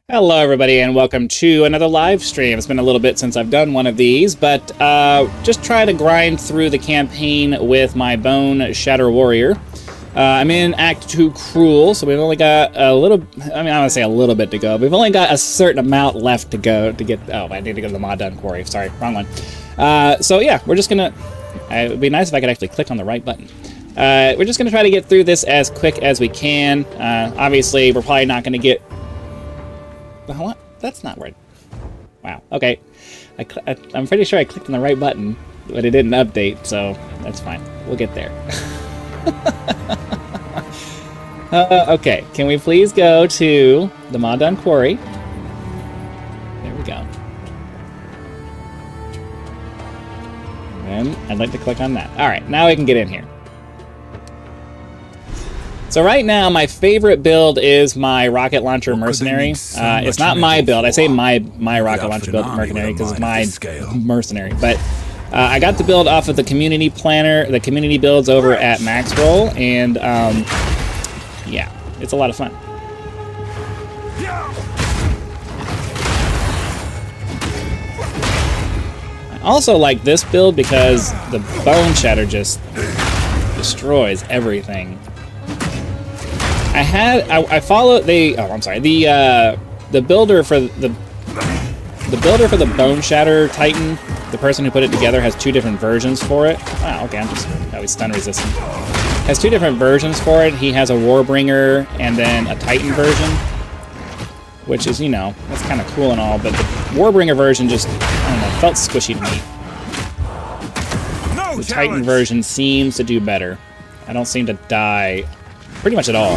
Hello everybody and welcome to another live stream. It's been a little bit since I've done one of these, but just try to grind through the campaign with my Boneshatter warrior. I'm in Act 2 Cruel, so we've only got a little, I want to say a little bit to go. We've only got a certain amount left to go to get, oh, I need to go to the Mod Done Quarry. Sorry, wrong one. So yeah, we're just gonna, it would be nice if I could actually click on the right button. We're just gonna try to get through this as quick as we can. Obviously, we're probably not gonna get, what? That's not right. Wow, okay. I'm pretty sure I clicked on the right button, but it didn't update, so that's fine. We'll get there. Okay, can we please go to the Mod Done Quarry? There we go. And I'd like to click on that. Alright, now we can get in here. So right now, my favorite build is my rocket launcher mercenary. It's not my build. I say my rocket launcher build mercenary because it's my mercenary. But I got the build off of the community planner, the community builds over at Maxroll, and yeah, it's a lot of fun. I also like this build because the Boneshatter just destroys everything. I followed the builder for the Boneshatter Titan. The person who put it together has two different versions for it. Wow, okay, he's stun resistant. Has two different versions for it. He has a Warbringer and then a Titan version, which is, you know, that's kind of cool and all, but the Warbringer version just, I don't know, felt squishy to me. The Titan version seems to do better. I don't seem to die pretty much at all.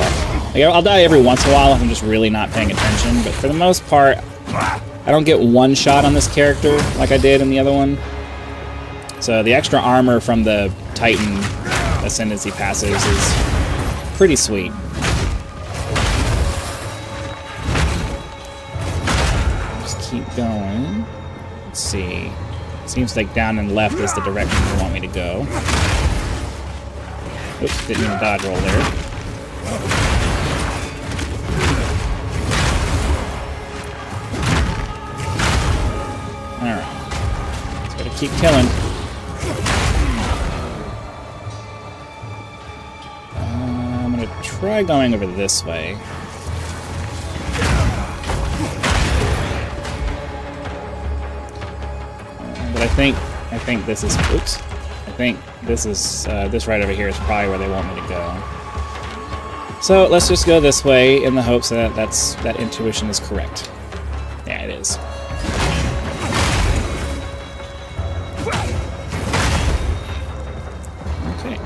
Like, I'll die every once in a while if I'm just really not paying attention, but for the most part, I don't get one shot on this character like I did in the other one. So the extra armor from the Titan Ascendancy passes is pretty sweet. Just keep going. Let's see. Seems like down and left is the direction they want me to go. Oops, didn't even dodge roll there. Alright. Just gotta keep killing. I'm gonna try going over this way. But I think this is, oops. I think this is, this right over here is probably where they want me to go. So let's just go this way in the hopes that that intuition is correct. Yeah, it is. Okay.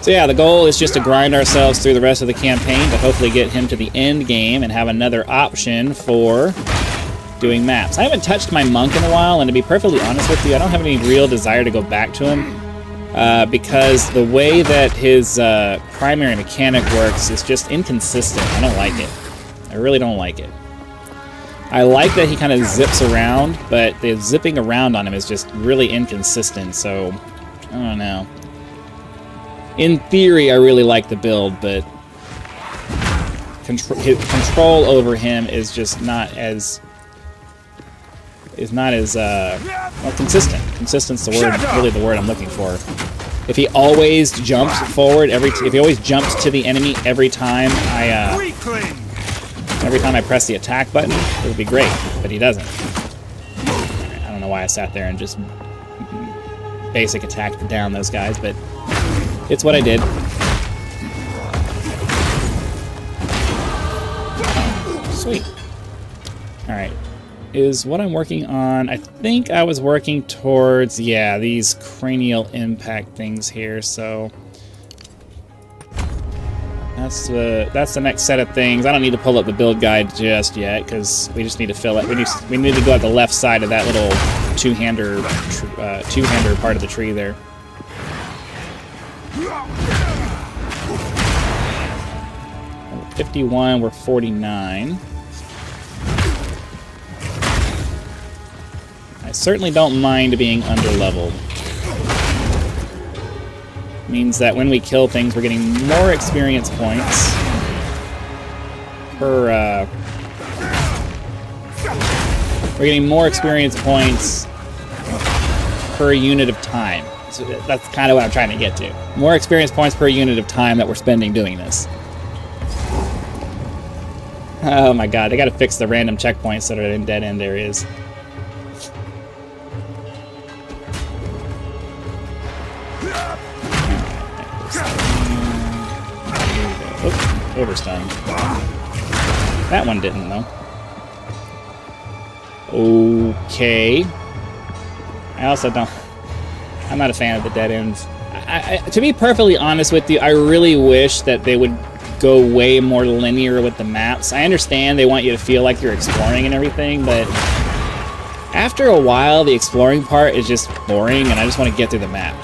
So yeah, the goal is just to grind ourselves through the rest of the campaign to hopefully get him to the end game and have another option for doing maps. I haven't touched my monk in a while, and to be perfectly honest with you, I don't have any real desire to go back to him because the way that his primary mechanic works is just inconsistent. I don't like it. I really don't like it. I like that he kind of zips around, but the zipping around on him is just really inconsistent, so I don't know. In theory, I really like the build, but control over him is just not as well, consistent. Consistent's the word, really the word I'm looking for. If he always jumps forward if he always jumps to the enemy every time I press the attack button, it would be great, but he doesn't. I don't know why I sat there and just basic attacked down those guys, but it's what I did. Sweet. Alright. Is what I'm working on, I think I was working towards, yeah, these cranial impact things here, so that's the next set of things. I don't need to pull up the build guide just yet, because we just need to fill it. We need to go at the left side of that little two-hander part of the tree there. 51, we're 49. I certainly don't mind being underleveled. Means that when we kill things, we're getting more experience points per. We're getting more experience points per unit of time. So that's kind of what I'm trying to get to. More experience points per unit of time that we're spending doing this. Oh my god, they got to fix the random checkpoints that are in dead end areas. Overstun. That one didn't, though. Okay. I also don't... I'm not a fan of the dead ends. To be perfectly honest with you, I really wish that they would go way more linear with the maps. I understand they want you to feel like you're exploring and everything, but after a while, the exploring part is just boring, and I just want to get through the map.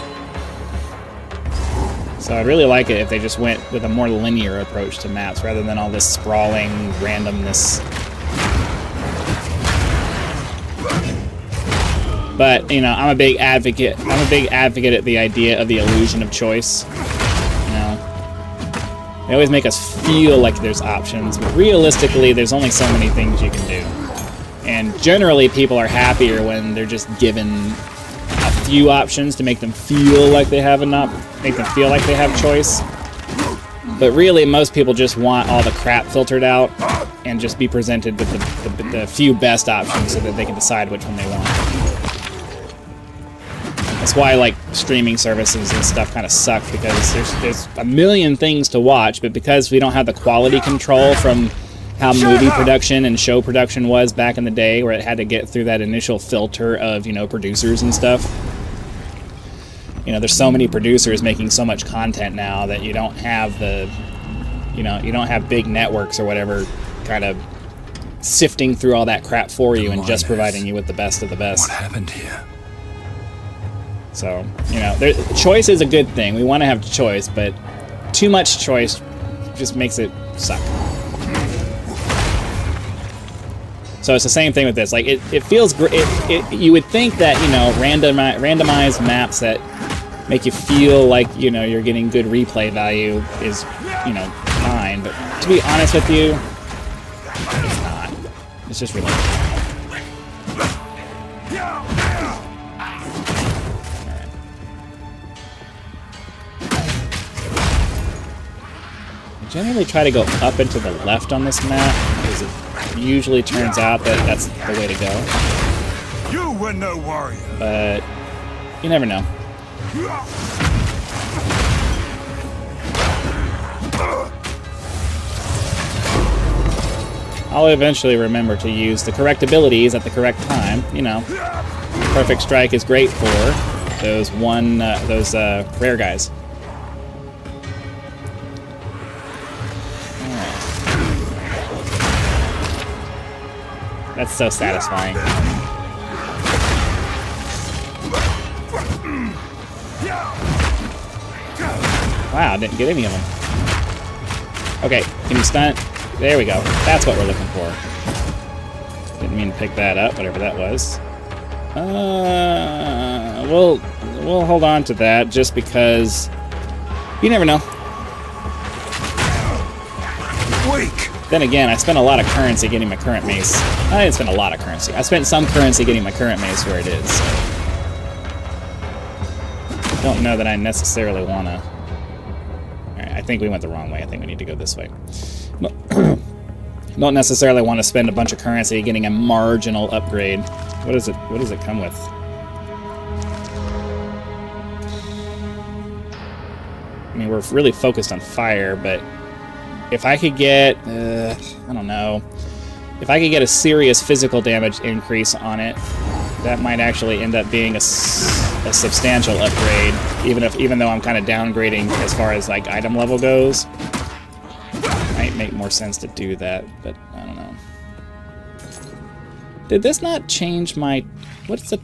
So I'd really like it if they just went with a more linear approach to maps rather than all this sprawling randomness. But, you know, I'm a big advocate at the idea of the illusion of choice. You know, they always make us feel like there's options, but realistically, there's only so many things you can do. And generally, people are happier when they're just given a few options to make them feel like they have choice. But really, most people just want all the crap filtered out and just be presented with the few best options so that they can decide which one they want. That's why, like, streaming services and stuff kind of suck, because there's a million things to watch, but because we don't have the quality control from how movie production and show production was back in the day, where it had to get through that initial filter of, you know, producers and stuff. You know, there's so many producers making so much content now that you don't have the, you know, you don't have big networks or whatever kind of sifting through all that crap for you and just providing you with the best of the best. What happened here? So, you know, choice is a good thing. We want to have choice, but too much choice just makes it suck. So it's the same thing with this. Like, it feels great. You would think that, you know, randomized maps that make you feel like, you know, you're getting good replay value is, you know, fine. But to be honest with you, it's not. It's just really... I generally try to go up and to the left on this map, because it usually turns out that that's the way to go. You were no warrior. But you never know. I'll eventually remember to use the correct abilities at the correct time. You know, Perfect Strike is great for those rare guys. That's so satisfying. Wow, didn't get any of them. Okay, can you stun? There we go. That's what we're looking for. Didn't mean to pick that up, whatever that was. We'll hold on to that just because you never know. Weak. Then again, I spent a lot of currency getting my current mace. I didn't spend a lot of currency. I spent some currency getting my current mace where it is. So. Don't know that I necessarily want to... Alright, I think we went the wrong way. I think we need to go this way. Don't necessarily want to spend a bunch of currency getting a marginal upgrade. What does it come with? I mean, we're really focused on fire, but if I could get, I don't know, if I could get a serious physical damage increase on it, that might actually end up being a substantial upgrade, even though I'm kind of downgrading as far as like item level goes. Might make more sense to do that, but I don't know. Did this not change my... What's the...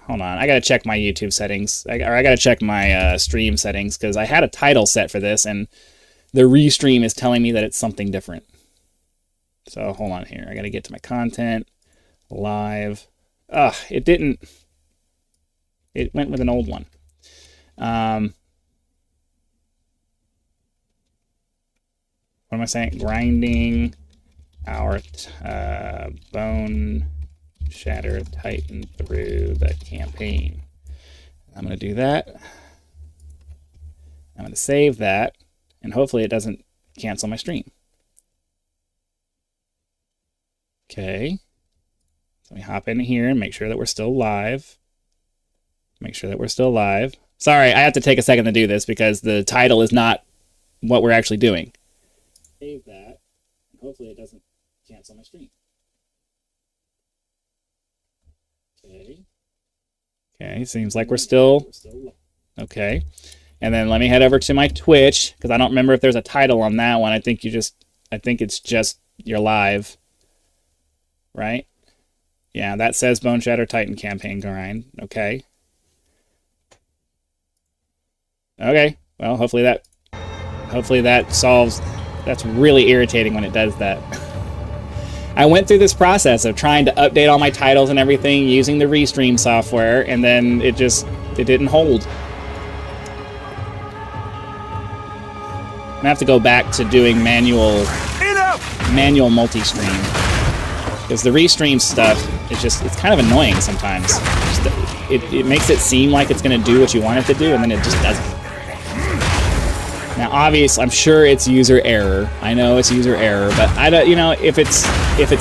Hold on, I gotta check my YouTube settings. I gotta check my stream settings, because I had a title set for this, and the restream is telling me that it's something different. So hold on here. I gotta get to my content. Live. Ugh, it didn't... It went with an old one. What am I saying? Grinding our Boneshatter Titan through the campaign. I'm going to do that. I'm going to save that, and hopefully it doesn't cancel my stream. Okay. So let me hop in here and make sure that we're still live. Make sure that we're still live. Sorry, I have to take a second to do this because the title is not what we're actually doing. Save that, and hopefully it doesn't cancel my stream. Okay. Okay, seems like we're still... Okay. And then let me head over to my Twitch, because I don't remember if there's a title on that one. I think it's just you're live. Right? Yeah, that says Boneshatter Titan Campaign Grind. Okay. Okay. Well, hopefully that solves... That's really irritating when it does that. I went through this process of trying to update all my titles and everything using the Restream software, and then it didn't hold. I'm gonna have to go back to doing manual multi-stream. Because the Restream stuff, it's kind of annoying sometimes. It makes it seem like it's gonna do what you want it to do, and then it just doesn't. Now, obviously, I'm sure it's user error. I know it's user error, but I don't. You know, if it's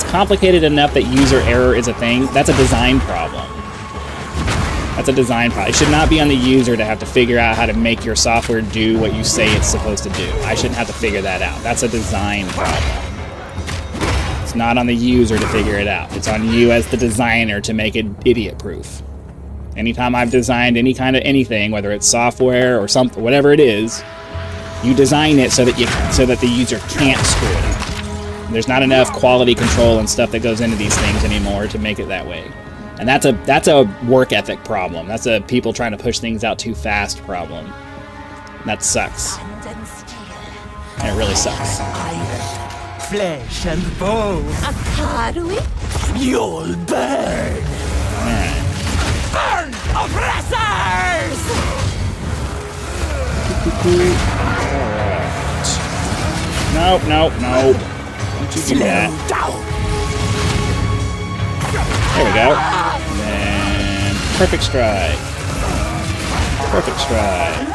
complicated enough that user error is a thing, that's a design problem. That's a design problem. It should not be on the user to have to figure out how to make your software do what you say it's supposed to do. I shouldn't have to figure that out. That's a design problem. It's not on the user to figure it out. It's on you as the designer to make it idiot-proof. Anytime I've designed any kind of anything, whether it's software or something, whatever it is, you design it so that the user can't screw it up. There's not enough quality control and stuff that goes into these things anymore to make it that way. And that's a work ethic problem. That's a people trying to push things out too fast problem. That sucks. And it really sucks. flesh and bone. How do we? You'll burn. Alright. Burn, oppressors! Nope, nope, nope. Don't you do that. Down. There we go. And perfect strike. Perfect strike.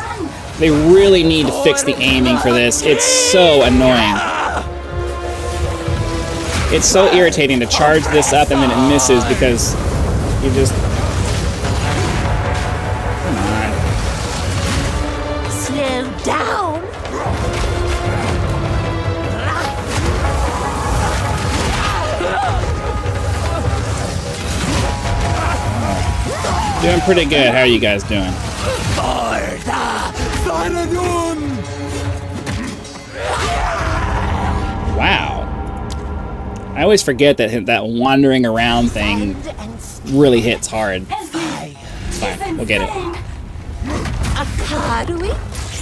They really need to fix the aiming for this. It's so annoying. It's so irritating to charge this up and then it misses because you just... Come on. Slow down. Doing pretty good. How are you guys doing? Wow. I always forget that that wandering around thing really hits hard. It's fine. We'll get it. How do we?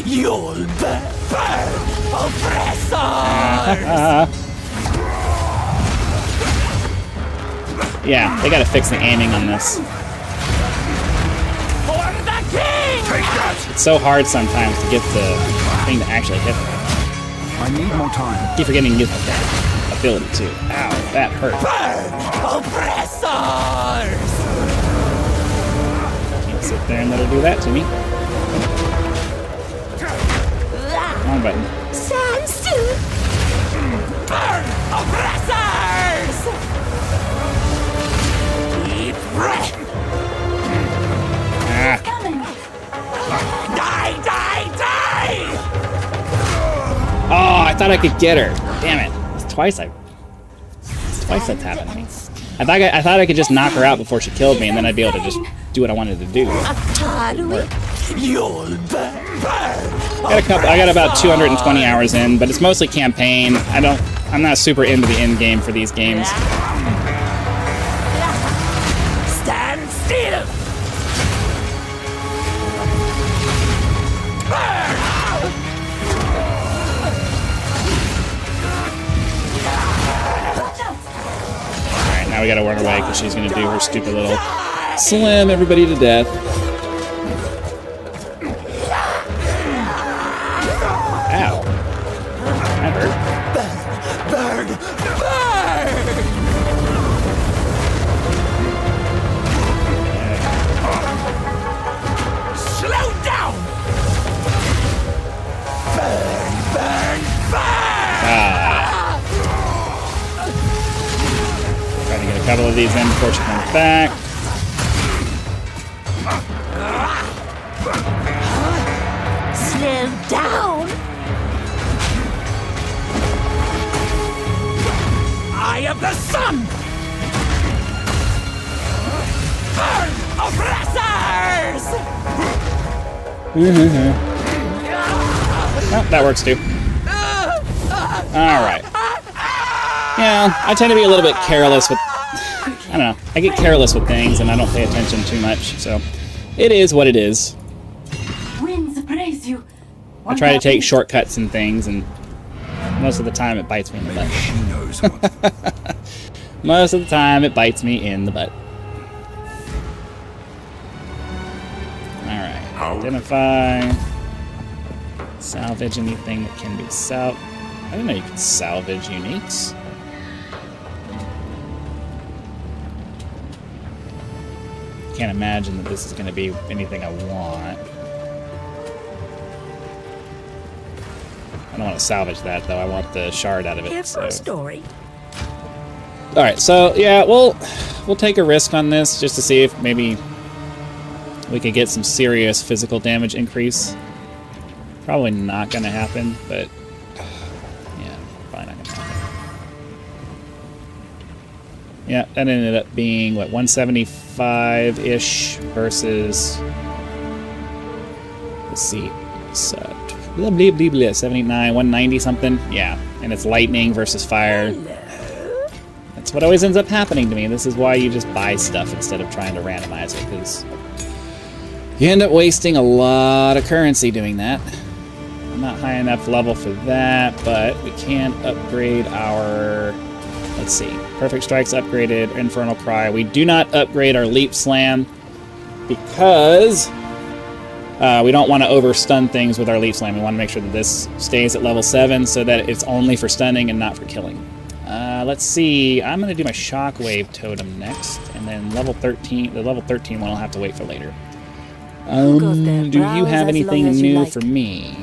You'll burn, oppressors! Yeah, they gotta fix the aiming on this. For the king! Take that! It's so hard sometimes to get the thing to actually hit them. I need more time. I keep forgetting to use that ability too. Ow, that hurt. Burn, oppressors! Can't sit there and let her do that to me. Wrong button. Stand still. Burn, oppressors! Deep breath! Ah, Die, die, die! oh, I thought I could get her. Damn it. It's twice that's happened to me. I thought I could just knock her out before she killed me, and then I'd be able to just do what I wanted to do. How do we? You'll burn, I got about 220 hours in, but it's mostly campaign. I'm not super into the end game for these games. Stand still! Alright, now we gotta run away because she's gonna do her stupid little slam everybody to death. Ow. That hurt. Burn, burn! Slow down! Burn, burn, burn! Trying to get a couple of these in before she comes back. Slow down. Eye of the sun! Burn, oppressors! Oh, that works too. Alright. Yeah, I tend to be a little bit careless with... I don't know. I get careless with things and I don't pay attention too much, so... It is what it is. Winds praise you. I try to take shortcuts and things, and most of the time it bites me in the butt. She knows what. Most of the time it bites me in the butt. Alright. Identify. Salvage anything that can be I didn't know you could salvage uniques. Can't imagine that this is going to be anything I want. I don't want to salvage that, though. I want the shard out of it. Here for a story. All right, so yeah, we'll take a risk on this just to see if maybe we could get some serious physical damage increase. Probably not going to happen, but yeah, probably not going to happen. Yeah, that ended up being what, 175-ish versus, let's see, so blah, blah, blah, blah, 79, 190 something. Yeah, and it's lightning versus fire. That's what always ends up happening to me. This is why you just buy stuff instead of trying to randomize it, because you end up wasting a lot of currency doing that. not high enough level for that, but we can upgrade our... Let's see. Perfect Strike's upgraded. Infernal Cry. We do not upgrade our Leap Slam because we don't want to overstun things with our Leap Slam. We want to make sure that this stays at level 7 so that it's only for stunning and not for killing. Let's see. I'm going to do my Shockwave Totem next, and then level 13. The level 13 one I'll have to wait for later. Do you have anything new for me?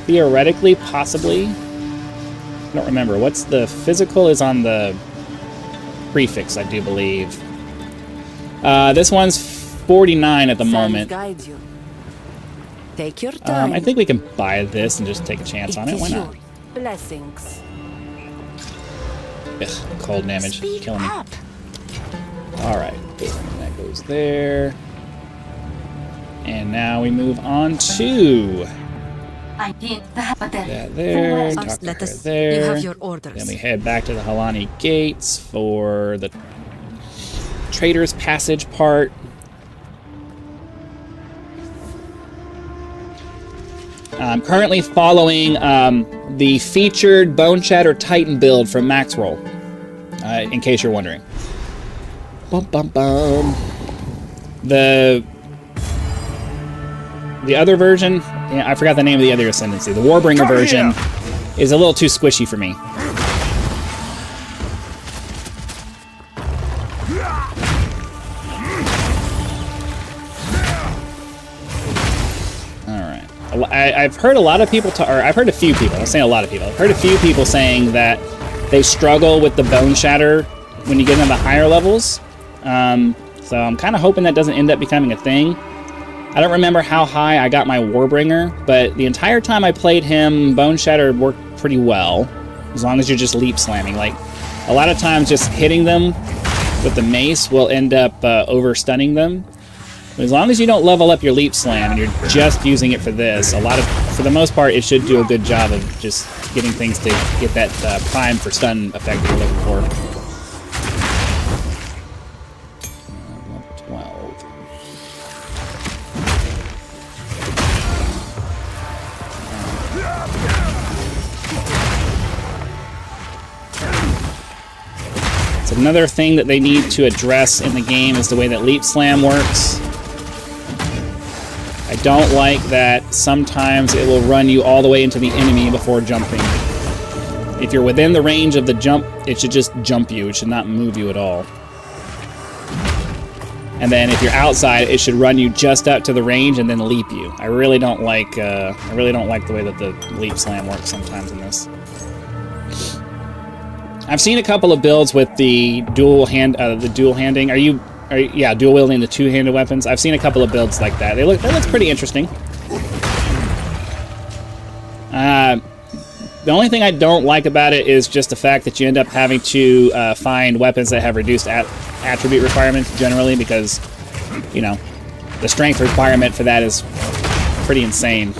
Theoretically, possibly. I don't remember. What's the physical is on the prefix, I do believe. This one's 49 at the moment. Guides you. Take your time. I think we can buy this and just take a chance on it. Why not? Blessings. Ugh, cold damage. Speak Killing me. up. Alright. That goes there. And now we move on to I need the that there. Talk to Let her us. there. You have your orders. Then we head back to the Halani Gates for the Trader's Passage part. I'm currently following the featured Boneshatter Titan build from Maxroll, in case you're wondering. Bum, bum, bum. The other version, yeah, I forgot the name of the other Ascendancy. The Warbringer version is a little too squishy for me. I've heard a lot of people, or I've heard a few people, I'm saying a lot of people, I've heard a few people saying that they struggle with the Boneshatter when you get into the higher levels. So I'm kind of hoping that doesn't end up becoming a thing. I don't remember how high I got my Warbringer, but the entire time I played him, Boneshatter worked pretty well, as long as you're just leap slamming. Like, a lot of times just hitting them with the mace will end up over-stunning them. As long as you don't level up your leap slam and you're just using it for this, for the most part, it should do a good job of just getting things to get that prime for stun effect that you're looking for. Level 12. It's another thing that they need to address in the game is the way that leap slam works. I don't like that sometimes it will run you all the way into the enemy before jumping. If you're within the range of the jump, it should just jump you. It should not move you at all. And then if you're outside, it should run you just up to the range and then leap you. I really don't like the way that the leap slam works sometimes in this. I've seen a couple of builds with the dual handing. Yeah, dual wielding the two-handed weapons. I've seen a couple of builds like that. That looks pretty interesting. The only thing I don't like about it is just the fact that you end up having to find weapons that have reduced attribute requirements generally, because, you know, the strength requirement for that is pretty insane.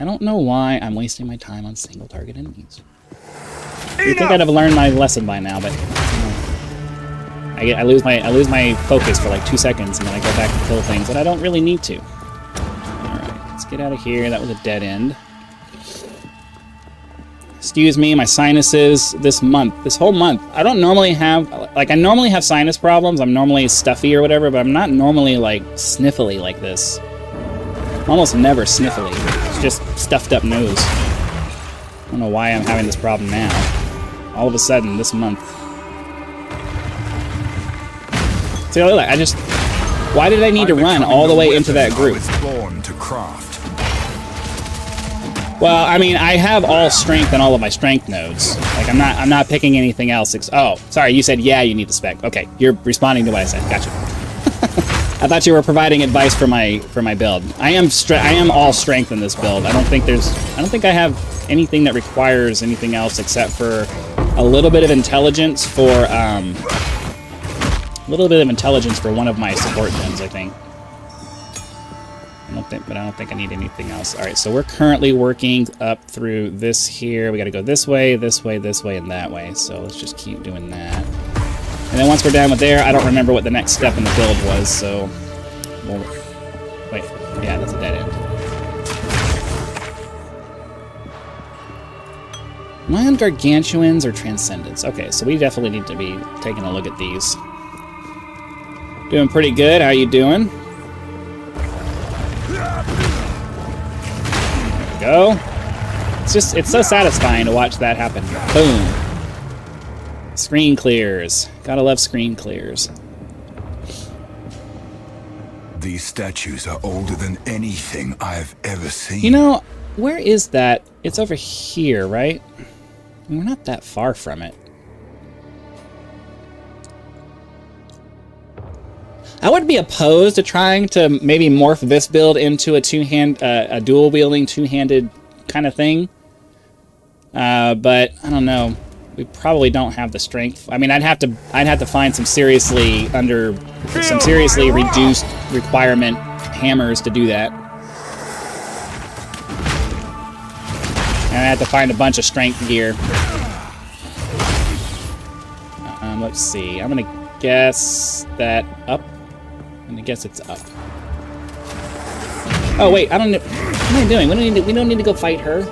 I don't know why I'm wasting my time on single target enemies. You'd think I'd have learned my lesson by now, but I lose my focus for like 2 seconds, and then I go back and kill things that I don't really need to. Alright, let's get out of here. That was a dead end. Excuse me, my sinuses this whole month. I don't normally have, like, I normally have sinus problems. I'm normally stuffy or whatever, but I'm not normally, like, sniffly like this. I'm almost never sniffly. It's just stuffed up nose. I don't know why I'm having this problem now. All of a sudden, this month. See, look, why did I need to run all the way into that group? Born to craft. Well, I mean, I have all strength and all of my strength nodes. Like, I'm not picking anything else. Oh, sorry, you said, yeah, you need the spec. Okay, you're responding to what I said. Gotcha. I thought you were providing advice for my build. I am all strength in this build. I don't think I have anything that requires anything else except for a little bit of intelligence for one of my support gens, I think. I don't think I need anything else. All right, so we're currently working up through this here. We got to go this way, this way, this way, and that way. So let's just keep doing that. And then once we're done with there, I don't remember what the next step in the build was, so... Wait, yeah, that's a dead end. Am I on Gargantuans or Transcendence? Okay, so we definitely need to be taking a look at these. Doing pretty good. How you doing? There we go. It's so satisfying to watch that happen. Boom. Screen clears. Gotta love screen clears. These statues are older than anything I've ever seen. You know, where is that? It's over here, right? We're not that far from it. I would be opposed to trying to maybe morph this build into a a dual-wielding, two-handed kind of thing. But I don't know. We probably don't have the strength. I mean, I'd have to find some seriously reduced requirement hammers to do that. And I have to find a bunch of strength gear. Let's see. I'm gonna guess that up. I'm gonna guess it's up. Oh wait, I don't know. What am I doing? We don't need to go fight her.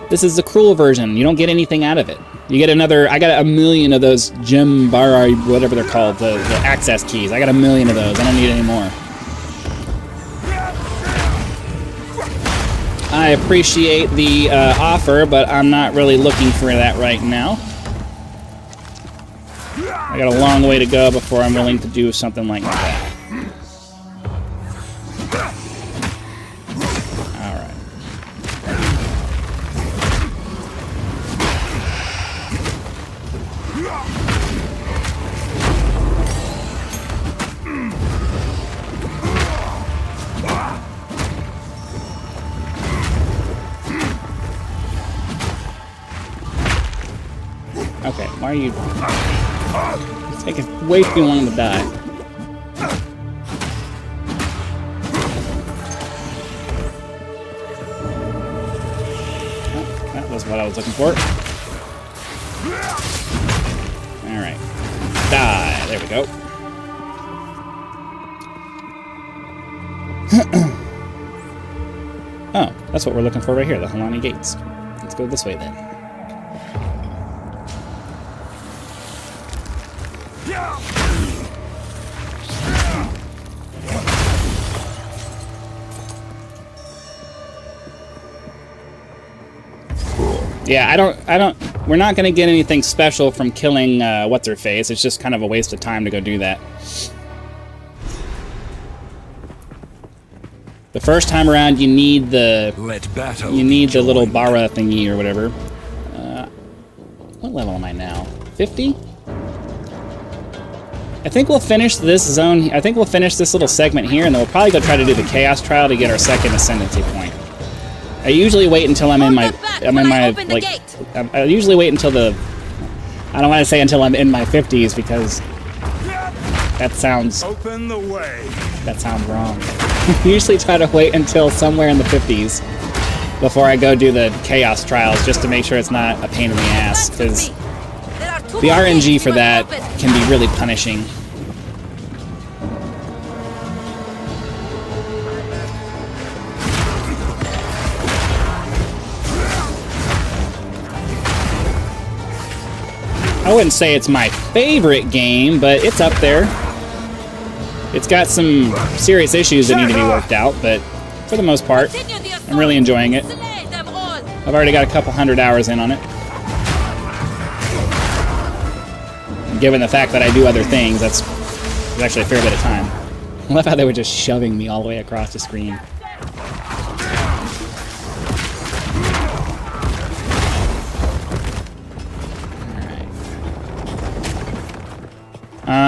This is the cruel version. You don't get anything out of it. You get another. I got a million of those gem bar, whatever they're called, the access keys. I got a million of those. I don't need any more. I appreciate the offer, but I'm not really looking for that right now. I got a long way to go before I'm willing to do something like that. Alright. Okay, why are you... It's taking way too long to die. Oh, that was what I was looking for. Alright. Die. There we go. Oh, that's what we're looking for right here, the Halani Gates. Let's go this way then. Yeah, I don't, we're not going to get anything special from killing, what's-her-face. It's just kind of a waste of time to go do that. The first time around, you need the, little Bara thingy or whatever. What level am I now? 50? I think we'll finish this zone, I think we'll finish this little segment here, and then we'll probably go try to do the Chaos Trial to get our second Ascendancy point. I usually wait until I usually wait until I don't want to say until I'm in my 50s because that sounds wrong. I usually try to wait until somewhere in the 50s before I go do the Chaos Trials just to make sure it's not a pain in the ass, because the RNG for that can be really punishing. I wouldn't say it's my favorite game, but it's up there. It's got some serious issues that need to be worked out, but for the most part, I'm really enjoying it. I've already got a couple hundred hours in on it. And given the fact that I do other things, that's actually a fair bit of time. I love how they were just shoving me all the way across the screen.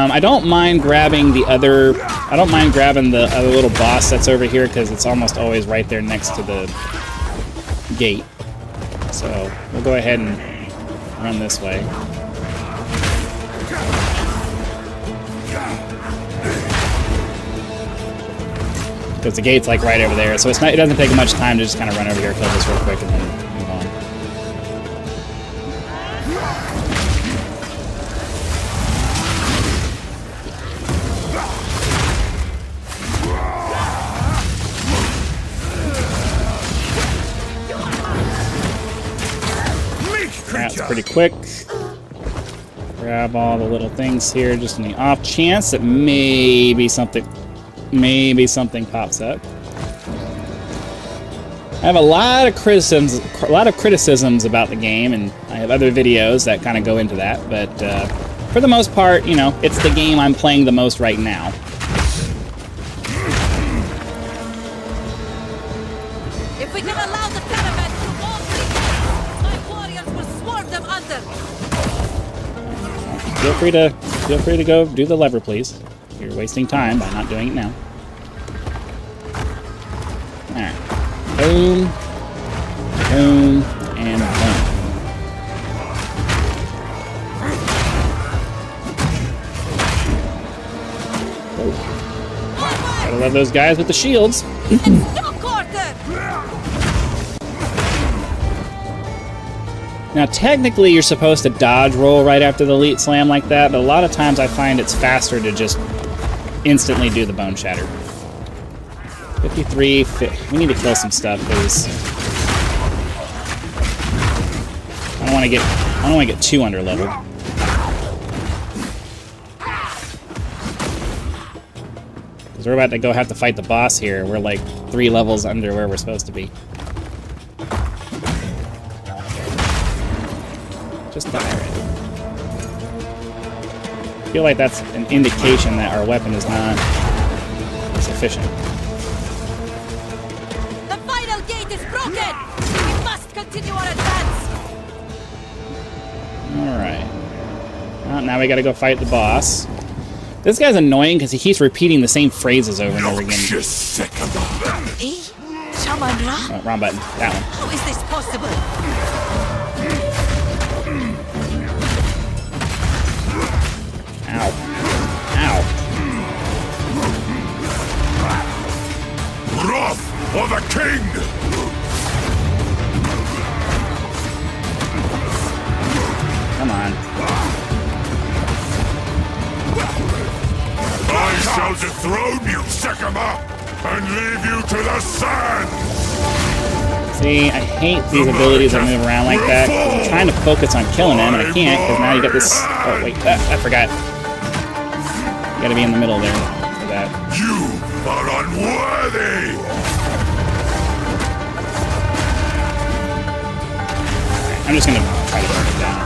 I don't mind grabbing the other little boss that's over here because it's almost always right there next to the gate. So we'll go ahead and run this way. Because the gate's like right over there, so it doesn't take much time to just kind of run over here, kill this real quick, and then move on. pretty quick. Grab all the little things here just in the off chance that maybe something pops up. I have a lot of criticisms about the game, and I have other videos that kind of go into that, but for the most part, you know, it's the game I'm playing the most right now. If we can allow the caravan to all three gates, my warriors will swarm them under. Feel free to go do the lever, please. You're wasting time by not doing it now. Alright. Boom. Boom. And boom. Whoa. Gotta love those guys with the shields. Now, technically, you're supposed to dodge roll right after the elite slam like that, but a lot of times I find it's faster to just instantly do the Boneshatter. 53. We need to kill some stuff, because I don't want to get too under leveled. Because we're about to go have to fight the boss here. We're like 3 levels under where we're supposed to be. Just die already. I feel like that's an indication that our weapon is not sufficient. The final gate is broken! We must continue our advance! Alright. Well, now we gotta go fight the boss. This guy's annoying because he keeps repeating the same phrases over and over again. Hey, Shaman Ra? Oh, wrong button. That one. How is this possible? Ow. Ow. Wrath of the king! Come on. I shall dethrone you, Sekima, and leave you to the sand! See, I hate these abilities that move around like that. 'Cause I'm trying to focus on killing him, and I can't, because now you got this... Oh, wait. I forgot. You gotta be in the middle there for that. You are unworthy! I'm just gonna try to burn it down.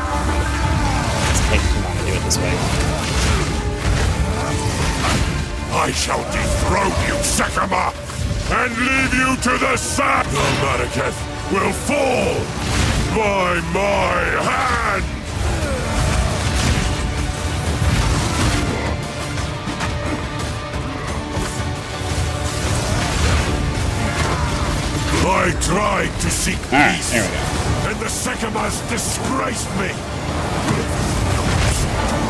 It's taking too long to do it this way. I shall dethrone you, Sekima, and leave you to the sand! The Malekith will fall by my hand! I tried to seek peace, there we go. and the Sekimas disgraced me.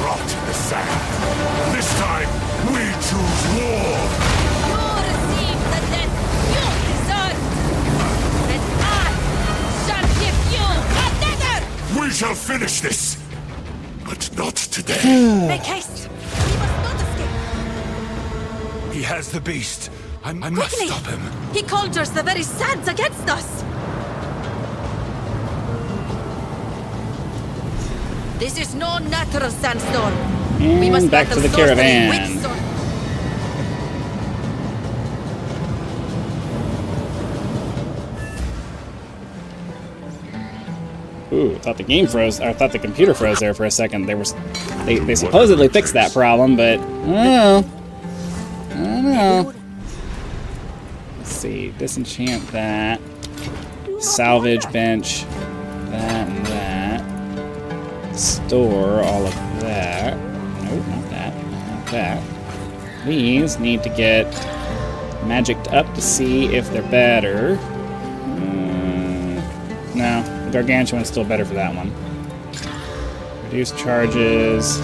Rot in the sand. This time, we choose war. You receive the death you deserve! And I shall give you another! We shall finish this, but not today. Make haste! We must not escape! He has the beast. I must Quickly! stop him. He conjures the very sands against us! This is no natural sandstorm. We must And back to battle the sorcery caravan. with sword. Ooh, I thought the game froze. I thought the computer froze there for a second. They supposedly fixed that problem, but I don't know. I don't know. Let's see. Disenchant that. Salvage bench. That and that. Store all of that. Nope, not that. Not that. These need to get magicked up to see if they're better. No, the Gargantuan's still better for that one. Reduce charges.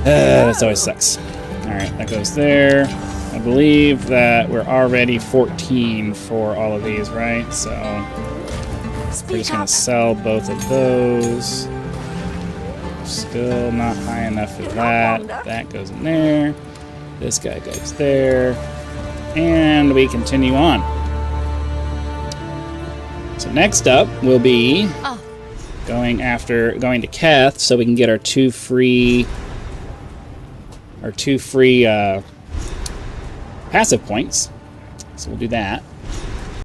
This always sucks. Alright, that goes there. I believe that we're already 14 for all of these, right? So we're just going to sell both of those. Still not high enough for that. That goes in there. This guy goes there. And we continue on. So next up will be Oh, going to Keth, so we can get our two free passive points. So we'll do that.